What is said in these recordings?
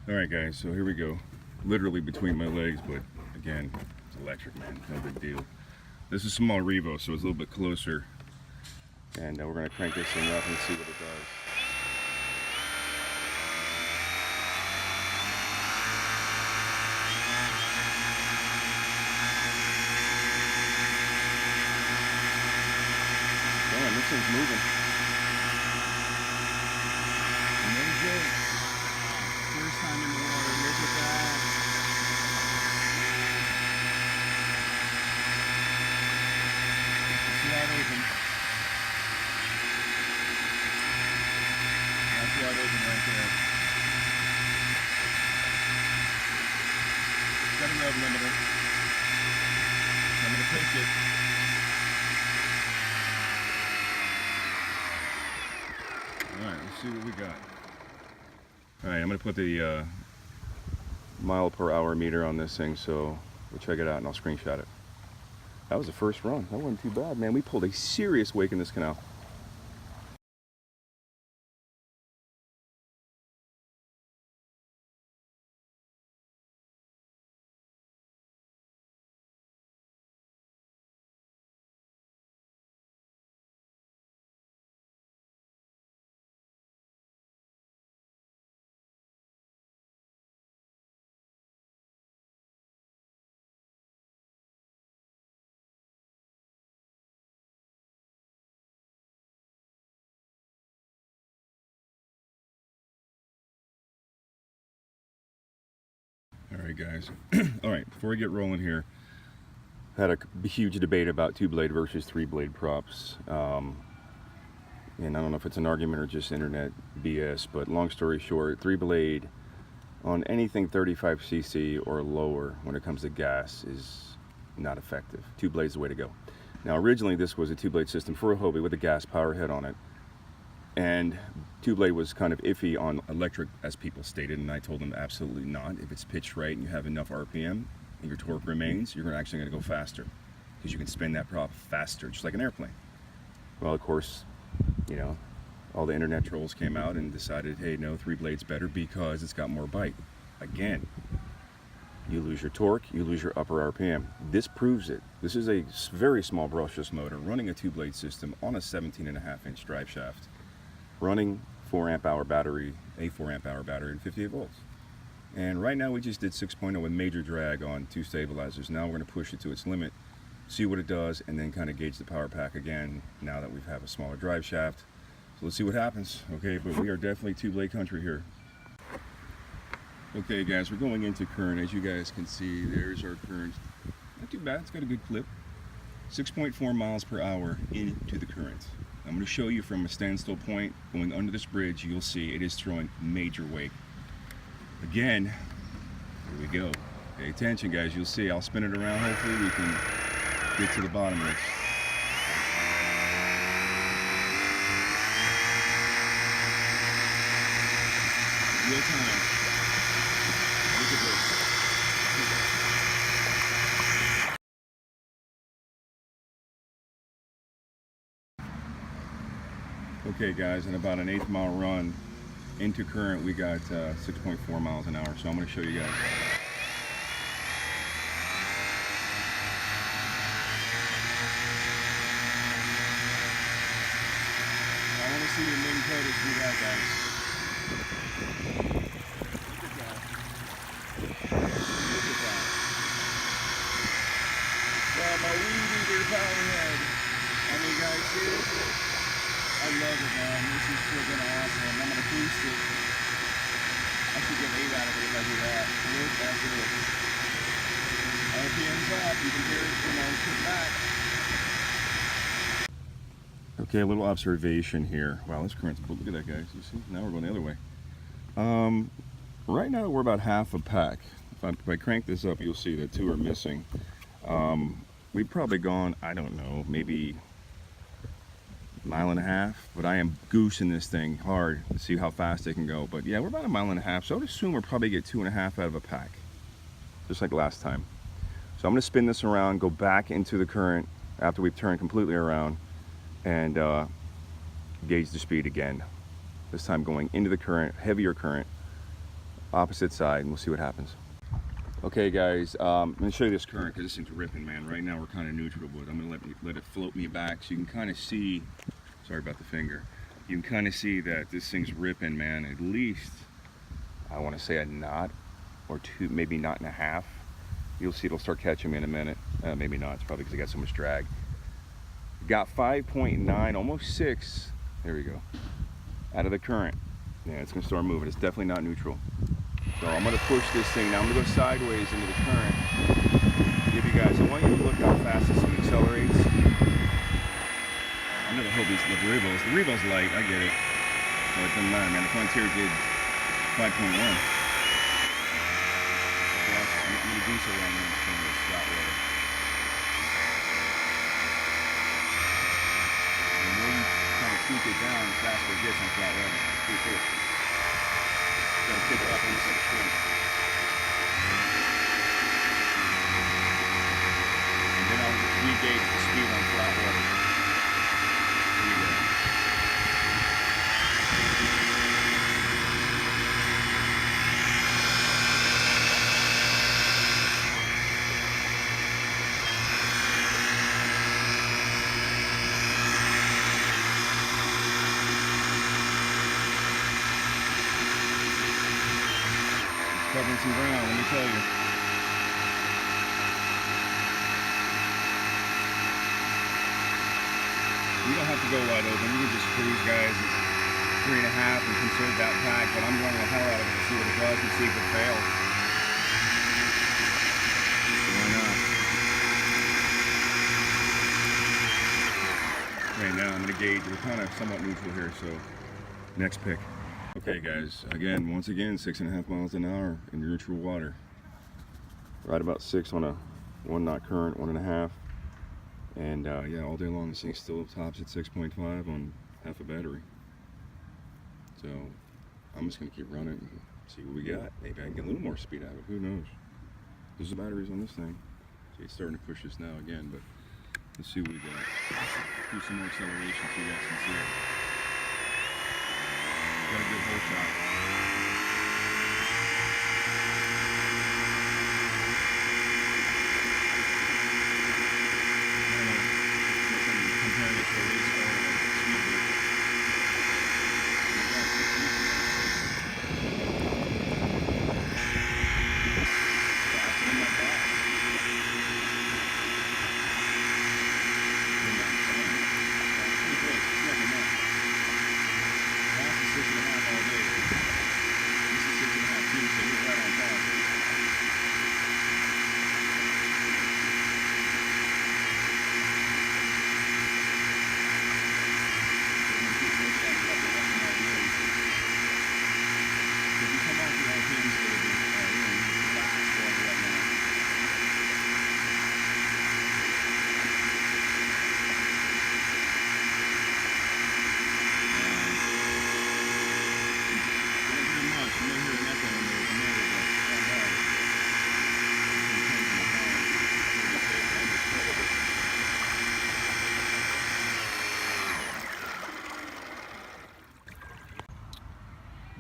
Alright guys, so here we go. Literally between my legs, but again, it's electric, man. No big deal. This is small Revo, so it's a little bit closer. And we're going to crank this thing up and see what it does. Damn, this thing's moving. Amazing. First time in the water, look at that. It's wide open. That's wide open right there. It's got a rev limiter. I'm going to push it. Alright, let's see what we got. Alright, I'm going to put the mile per hour meter on this thing, so we'll check it out and I'll screenshot it. That was the first run. That wasn't too bad, man. We pulled a serious wake in this canal. Alright guys, alright, before we get rolling here, had a huge debate about 2-blade versus 3-blade props. And I don't know if it's an argument or just internet BS, but long story short, 3-blade on anything 35cc or lower when it comes to gas is not effective. 2-blade's the way to go. Now originally this was a 2-blade system for a Hobie with a gas Powerhead on it. And 2-blade was kind of iffy on electric, as people stated, and I told them absolutely not. If it's pitched right and you have enough RPM and your torque remains, you're actually going to go faster because you can spin that prop faster, just like an airplane. Well, of course, you know, all the internet trolls came out and decided, hey, no, 3-blade's better because it's got more bite. Again, you lose your torque, you lose your upper RPM. This proves it. This is a very small brushless motor running a 2-blade system on a 17.5-inch drive shaft, running 4 amp hour battery, a 4 amp hour battery and 58 volts. And right now we just did 6.0 with major drag on 2 stabilizers. Now we're going to push it to its limit, see what it does, and then kind of gauge the power pack again now that we have a smaller drive shaft. So let's see what happens. Okay, but we are definitely 2-blade country here. Okay guys, we're going into current. As you guys can see, there's our current. Not too bad, it's got a good clip. 6.4 miles per hour into the current. I'm going to show you from a standstill point going under this bridge. You'll see it is throwing major wake. Again, here we go. Pay attention guys, you'll see. I'll spin it around. Hopefully we can get to the bottom of this. Real time. Look at this. Okay guys, in about an 1/8 mile run into current, we got 6.4 miles an hour. So I'm going to show you guys. I want to see your main coders do that, guys. Look at that. Look at that. Well, my weed eater Powerhead. I mean, guys, seriously. I love it, man. This is freaking awesome. I'm going to boost it. I should get 8 out of it if I do that. Look at this. RPM's up. You can hear it, you know, kick back. Okay, a little observation here. Wow, this current's, look at that, guys. You see? Now we're going the other way. Right now we're about half a pack. If I crank this up, you'll see that 2 are missing. We've probably gone, I don't know, maybe 1.5 miles, but I am goosing this thing hard to see how fast it can go. But yeah, we're about 1.5 miles, so I would assume we'll probably get 2.5 out of a pack, just like last time. So I'm going to spin this around, go back into the current after we've turned completely around, and gauge the speed again. This time going into the current, heavier current, opposite side, and we'll see what happens. Okay guys, I'm gonna show you this current because this thing's ripping, man. Right now we're kind of neutral, but I'm gonna let it float me back so you can kind of see. Sorry about the finger. You can kind of see that this thing's ripping, man. At least I want to say a knot or two, maybe knot and a half. You'll see it'll start catching me in a minute. Maybe not. It's probably because I got so much drag. Got 5.9, almost 6. There we go. Out of the current. Yeah, it's gonna start moving. It's definitely not neutral. So I'm gonna push this thing now. I'm gonna go sideways into the current. Give you guys, I want you to look how fast this thing accelerates. I know the Hobie's, the Revo's light, I get it. So it doesn't matter, man. The Frontier did 5.1. I'm gonna do so right now. It's gonna flat water. The more you kind of tweak it down, the faster it gets on flat water. It's pretty cool. Gotta pick it up on this other stream. And then I'll re-gauge the speed on flat water. Here you go. Covering some ground, let me tell you. You don't have to go wide open. You can just cruise, guys, at 3.5 and conserve that pack. But I'm running the hell out of it to see what it does and see if it fails. Why not? Right now, I'm going to gauge. We're kind of somewhat neutral here, so next pick. Okay guys, once again, 6.5 miles an hour in neutral water. Right about 6 on a 1 knot current, 1.5. And yeah, all day long this thing still tops at 6.5 on half a battery. So I'm just gonna keep running and see what we got. Maybe I can get a little more speed out of it, who knows? There's the batteries on this thing. See, it's starting to push this now again, but let's see what we got. Do some more acceleration so you guys can see it. Got a good hole shot. I don't know if I'm comparing it to a race car or a speedboat. Faster than my boss. Pretty close. It's not enough. Boss is 6.5 all day. This is 6.5 too, so we're right on par. If you come off your RPMs a little bit, you're going to fast water right now. Don't hear much. You may hear an echo in there. You know, but not hard.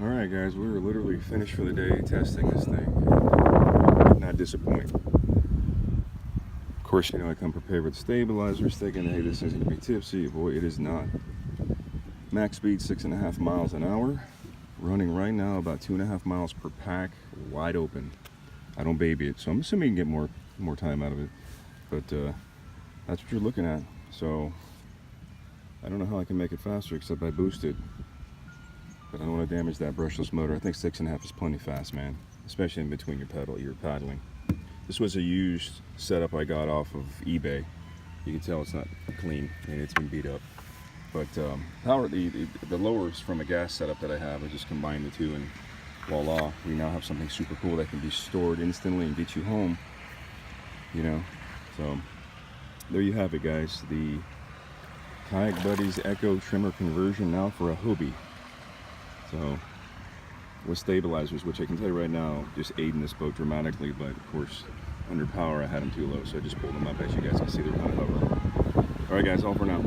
All right, guys, we were literally finished for the day testing this thing. Did not disappoint. Of course, you know, I come prepared with stabilizers, thinking, hey, this is going to be tipsy. Boy, it is not. Max speed 6.5 miles an hour. Running right now about 2.5 miles per pack, wide open. I don't baby it, so I'm assuming you can get more time out of it. But that's what you're looking at. So I don't know how I can make it faster except by boosted. But I don't want to damage that brushless motor. I think 6.5 is plenty fast, man. Especially in between you're paddling. This was a used setup I got off of eBay. You can tell it's not clean and it's been beat up. But the lowers from a gas setup that I have, I just combined the two, and voila, we now have something super cool that can be stored instantly and get you home. You know, so there you have it, guys. The Kayak Buddies Echo trimmer conversion now for a Hobie. So with stabilizers, which I can tell you right now, just aiding this boat dramatically. But of course, under power, I had them too low, so I just pulled them up. As you guys can see, they're kind of hovering. All right, guys, all for now.